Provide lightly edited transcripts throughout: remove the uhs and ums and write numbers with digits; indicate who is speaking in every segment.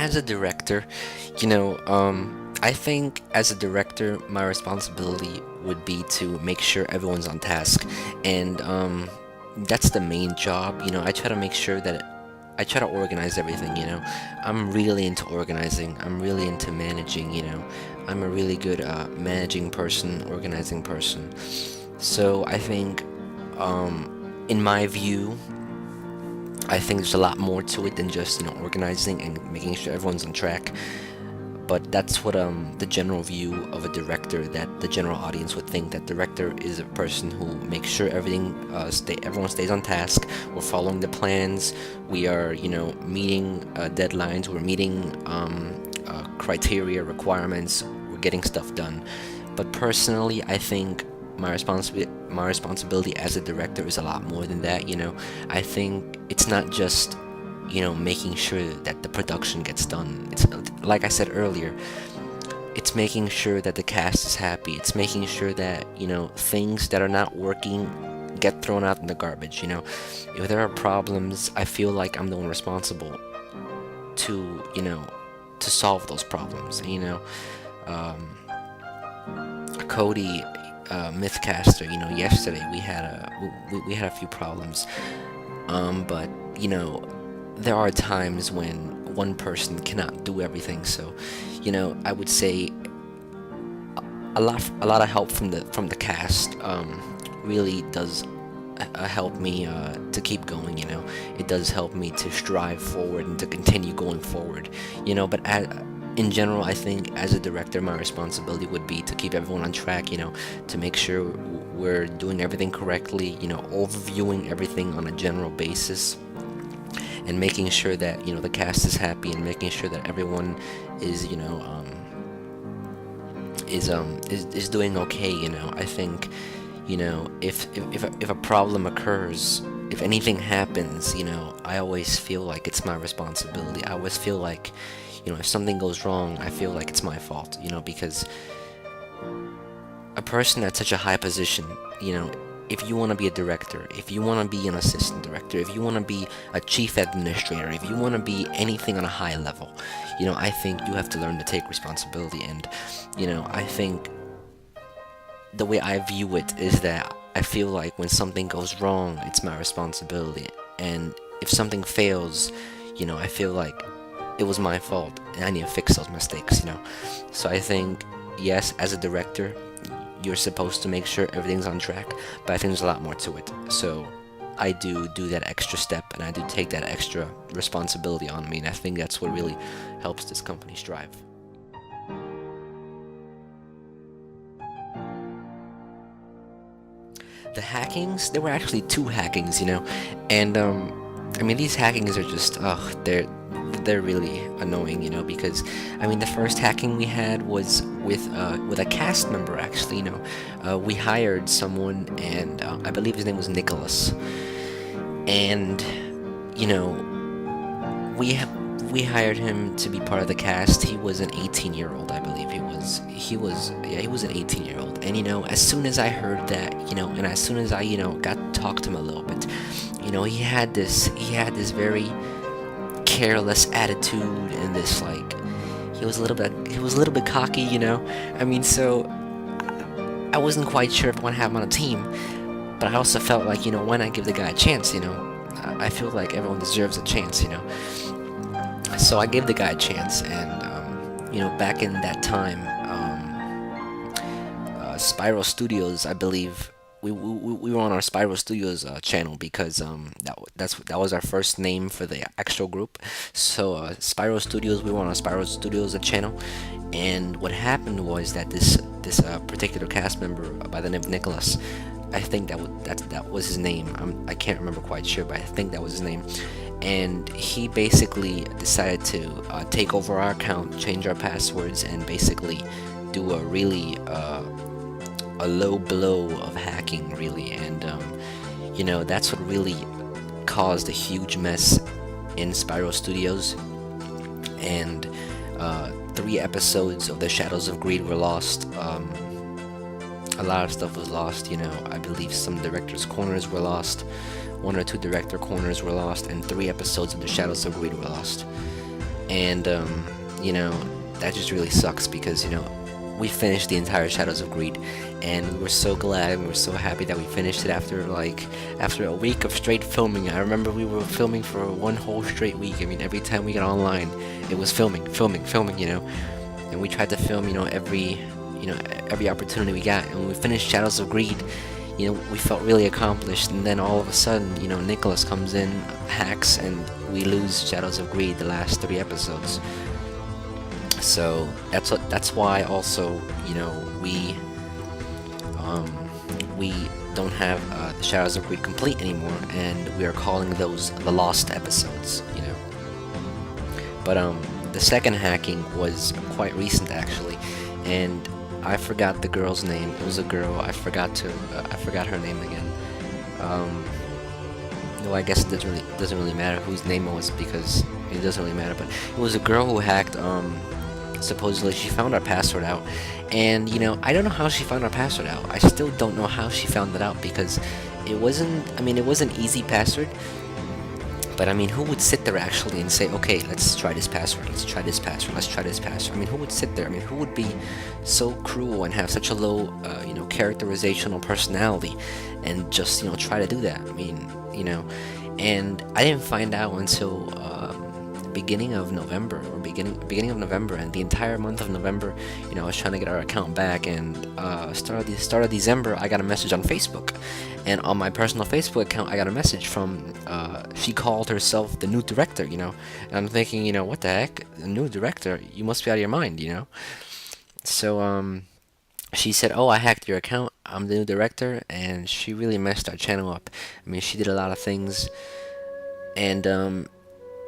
Speaker 1: as a director, I think as a director, my responsibility would be to make sure everyone's on task, and that's the main job. I try to make sure that I try to organize everything. I'm really into organizing. I'm really into managing. I'm a really good managing person, organizing person. So I think, in my view, I think there's a lot more to it than just organizing and making sure everyone's on track. But that's what the general view of a director, that the general audience would think, that director is a person who makes sure everyone stays on task. We're following the plans. We are meeting deadlines. We're meeting criteria, requirements. We're getting stuff done. But personally, I think my responsibility as a director is a lot more than that. I think it's not just making sure that the production gets done. It's like I said earlier, it's making sure that the cast is happy. It's making sure that things that are not working get thrown out in the garbage. If there are problems, I feel like I'm the one responsible to solve those problems. Um, Cody, Mythcaster, yesterday we had a few problems. But there are times when one person cannot do everything. So, I would say a lot of help from the cast really does help me to keep going. It does help me to strive forward and to continue going forward. But in general, I think as a director, my responsibility would be to keep everyone on track. To make sure we're doing everything correctly. Overviewing everything on a general basis, and making sure that the cast is happy, and making sure that everyone is is doing okay. I think if a problem occurs, if anything happens, I always feel like it's my responsibility. I always feel like if something goes wrong, I feel like it's my fault. Because a person at such a high position, if you want to be a director, if you want to be an assistant director, if you want to be a chief administrator, if you want to be anything on a high level, I think you have to learn to take responsibility. And, I think the way I view it is that I feel like when something goes wrong, it's my responsibility. And if something fails, I feel like it was my fault and I need to fix those mistakes. So I think, yes, as a director, you're supposed to make sure everything's on track, but I think there's a lot more to it. So I do that extra step, and I do take that extra responsibility on me, and I think that's what really helps this company strive. The hackings, there were actually two hackings, and I mean, these hackings are just, they're really annoying, because I mean, the first hacking we had was with a cast member. Actually, we hired someone, and I believe his name was Nicholas, and you know we hired him to be part of the cast. He was an 18-year-old, I believe. He was an 18-year-old. And as soon as I heard that, and as soon as I got to talk to him a little bit, he had this very careless attitude, and this, like, he was a little bit cocky. I mean, so I wasn't quite sure if I want to have him on a team, but I also felt like, why not give the guy a chance? I feel like everyone deserves a chance. So I gave the guy a chance, and back in that time, Spiral Studios, I believe, we were on our Spiral Studios channel, because that was our first name for the actual group. So Spiral Studios, we were on our Spiral Studios channel, and what happened was that this particular cast member by the name of Nicholas, I think that was his name. I can't remember quite sure, but I think that was his name. And he basically decided to take over our account, change our passwords, and basically do a really a low blow of hacking, really. And that's what really caused a huge mess in Spiral Studios. And 3 episodes of the Shadows of Greed were lost. A lot of stuff was lost. I believe some directors' corners were lost. 1 or 2 director corners were lost, and 3 episodes of the Shadows of Greed were lost. And you know, that just really sucks because we finished the entire Shadows of Greed, and we were so glad and we were so happy that we finished it after a week of straight filming. I remember we were filming for one whole straight week. I mean, every time we got online, it was filming, and we tried to film every opportunity we got. And when we finished Shadows of Greed, we felt really accomplished. And then all of a sudden, Nicholas comes in, hacks, and we lose Shadows of Greed the last 3 episodes. So that's why also we don't have the Shadows of Greed complete anymore, and we are calling those the lost episodes. But the second hacking was quite recent actually, and I forgot the girl's name. It was a girl. I forgot her name again. No, I guess it doesn't really matter whose name it was because it doesn't really matter. But it was a girl who hacked. Supposedly she found our password out, and I don't know how she found our password out. I still don't know how she found it out because it wasn't. I mean, it was an easy password. But I mean, who would sit there actually and say, okay, let's try this password, let's try this password, let's try this password? I mean, who would sit there? I mean, who would be so cruel and have such a low, characterizational personality and just, try to do that? I mean, and I didn't find out until beginning of November, and the entire month of November, I was trying to get our account back, and start of December, I got a message on Facebook, and on my personal Facebook account, I got a message from, she called herself the new director, and I'm thinking, what the heck, the new director? You must be out of your mind, So, she said, oh, I hacked your account, I'm the new director, and she really messed our channel up. I mean, she did a lot of things, and,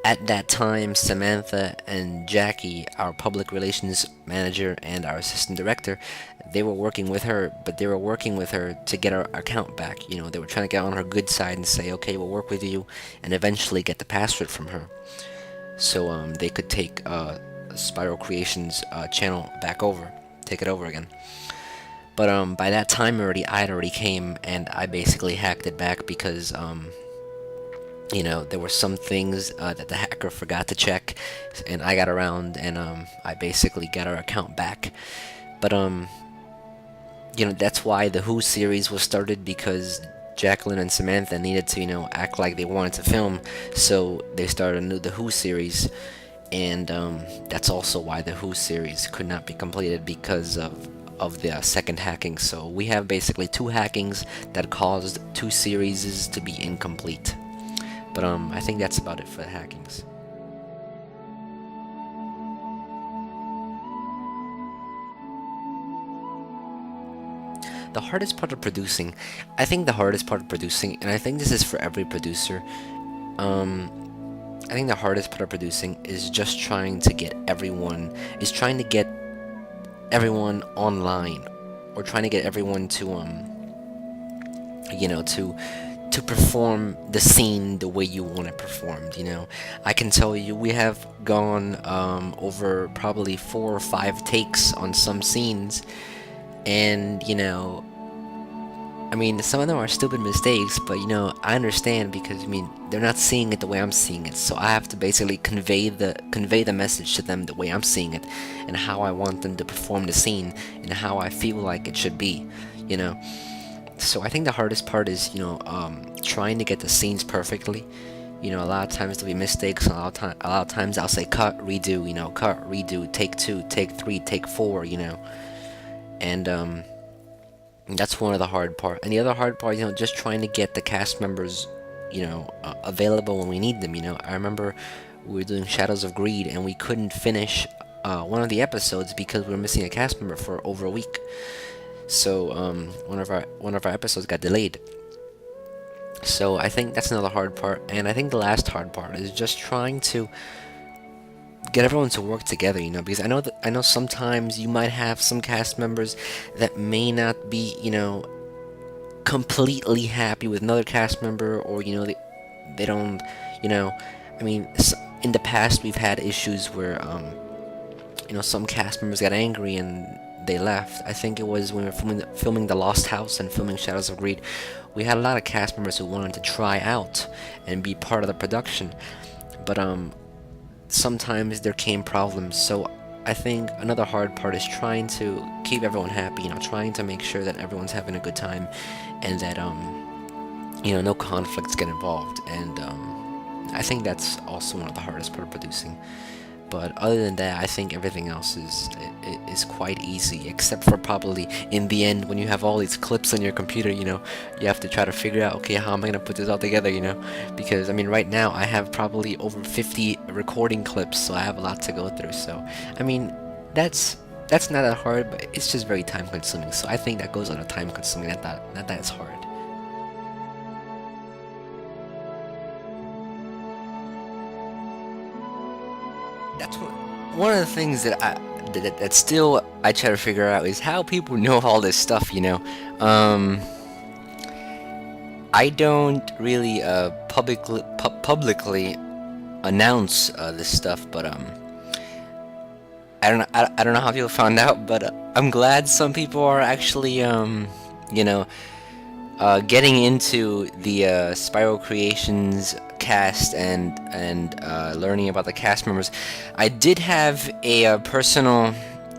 Speaker 1: at that time, Samantha and Jackie, our public relations manager and our assistant director, they were working with her, but they were working with her to get our account back. They were trying to get on her good side and say, okay, we'll work with you, and eventually get the password from her. So they could take Spiral Creations channel back over, take it over again. But by that time I had already came, and I basically hacked it back because there were some things that the hacker forgot to check, and I got around, and I basically got our account back. But that's why the Who series was started, because Jacqueline and Samantha needed to act like they wanted to film, so they started the Who series, and that's also why the Who series could not be completed because of the second hacking. So we have basically 2 hackings that caused 2 series to be incomplete. But I think that's about it for the hackings. The hardest part of producing, I think the hardest part of producing, and I think this is for every producer, I think the hardest part of producing is just trying to get everyone online, or trying to get everyone to perform the scene the way you want it performed. I can tell you we have gone over probably 4 or 5 takes on some scenes, and I mean, some of them are stupid mistakes, but I understand because they're not seeing it the way I'm seeing it, so I have to basically convey the message to them the way I'm seeing it, and how I want them to perform the scene, and how I feel like it should be. So I think the hardest part is, trying to get the scenes perfectly. A lot of times there'll be mistakes, and a lot of times I'll say cut, redo, cut, redo, take 2, take 3, take 4, and that's one of the hard part. And the other hard part, just trying to get the cast members, available when we need them. I remember we were doing Shadows of Greed, and we couldn't finish one of the episodes because we were missing a cast member for over a week. So one of our episodes got delayed. So I think that's another hard part, and I think the last hard part is just trying to get everyone to work together, because I know sometimes you might have some cast members that may not be, completely happy with another cast member, or they don't, I mean, in the past we've had issues where some cast members got angry and they left. I think it was when we were filming The Lost House and filming Shadows of Greed. We had a lot of cast members who wanted to try out and be part of the production, but sometimes there came problems. So I think another hard part is trying to keep everyone happy, trying to make sure that everyone's having a good time, and that no conflicts get involved. And I think that's also one of the hardest part of producing. But other than that, I think everything else is quite easy, except for probably in the end when you have all these clips on your computer. You have to try to figure out, okay, how am I gonna put this all together? Because I mean, right now I have probably over 50 recording clips, so I have a lot to go through. So I mean, that's not that hard, but it's just very time consuming. So I think that goes on a time consuming, not that it's hard. That's one of the things that still I try to figure out is how people know all this stuff. I don't really publicly announce this stuff, but I don't know how people found out, but I'm glad some people are actually you know getting into the Spyro Creations cast and learning about the cast members. I did have a personal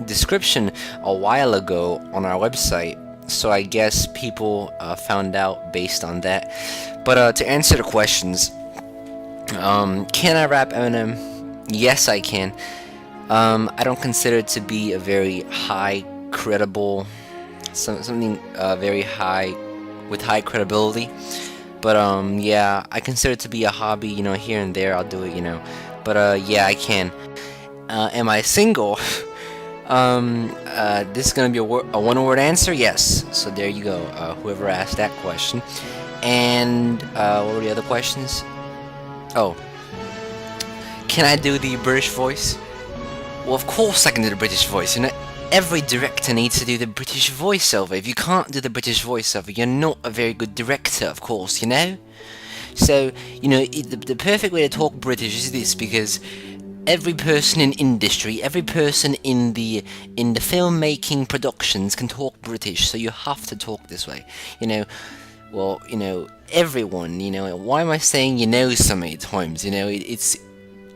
Speaker 1: description a while ago on our website, so I guess people found out based on that. But to answer the questions, can I rap Eminem? Yes, I can. I don't consider it to be a very high credible, something very high with high credibility. But yeah, I consider it to be a hobby. Here and there I'll do it. But yeah, I can. Am I single? This is gonna be a one-word answer. Yes. So there you go. Whoever asked that question. And what were the other questions? Oh, can I do the British voice? Well, of course I can do the British voice. Every director needs to do the British voiceover. If you can't do the British voiceover, you're not a very good director, of course, So, the perfect way to talk British is this, because every person in industry, every person in the filmmaking productions can talk British, so you have to talk this way. Well, everyone, why am I saying so many times? It's,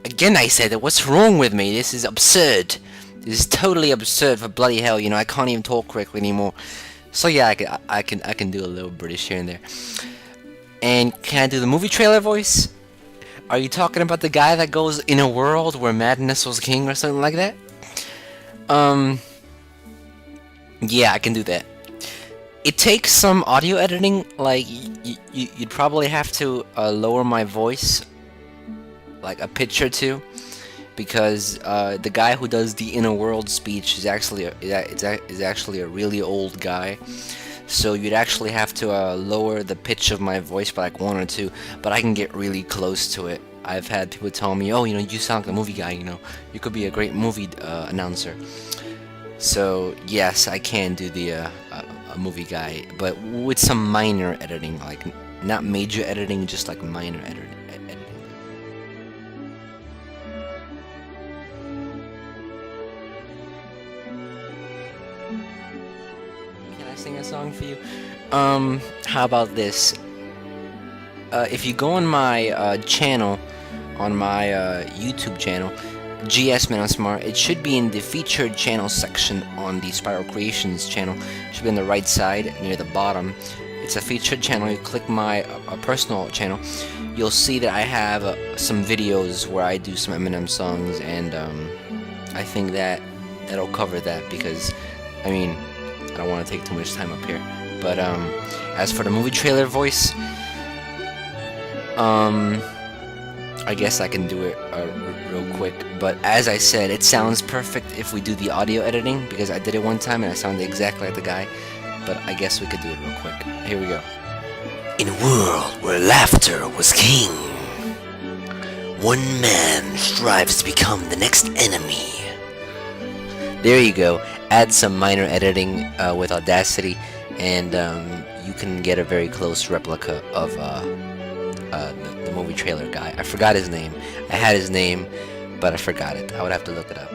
Speaker 1: again, I said that, what's wrong with me? This is absurd. This is totally absurd, for bloody hell, I can't even talk correctly anymore. So yeah, I can do a little British here and there. And can I do the movie trailer voice? Are you talking about the guy that goes in a world where madness was king or something like that? Yeah, I can do that. It takes some audio editing, like you'd probably have to lower my voice like a pitch or two, because the guy who does the inner world speech is actually a really old guy. So you'd actually have to lower the pitch of my voice by like 1 or 2, but I can get really close to it. I've had people tell me, oh, you sound like a movie guy, you could be a great movie announcer. So yes, I can do the a movie guy, but with some minor editing, like not major editing, just like minor editing. Can I sing a song for you? How about this? If you go on my channel, on my YouTube channel, GS Man Smart, it should be in the featured channel section on the Spyro Creations channel. It should be on the right side near the bottom. It's a featured channel. You click my personal channel, you'll see that I have some videos where I do some Eminem songs, and I think that'll cover that, because I mean, I don't want to take too much time up here. But as for the movie trailer voice, I guess I can do it real quick. But as I said, it sounds perfect if we do the audio editing, because I did it one time and I sounded exactly like the guy. But I guess we could do it real quick. Here we go. In a world where laughter was king, one man strives to become the next enemy. There you go. Add some minor editing with Audacity, and you can get a very close replica of the movie trailer guy. I forgot his name. I had his name, but I forgot it. I would have to look it up.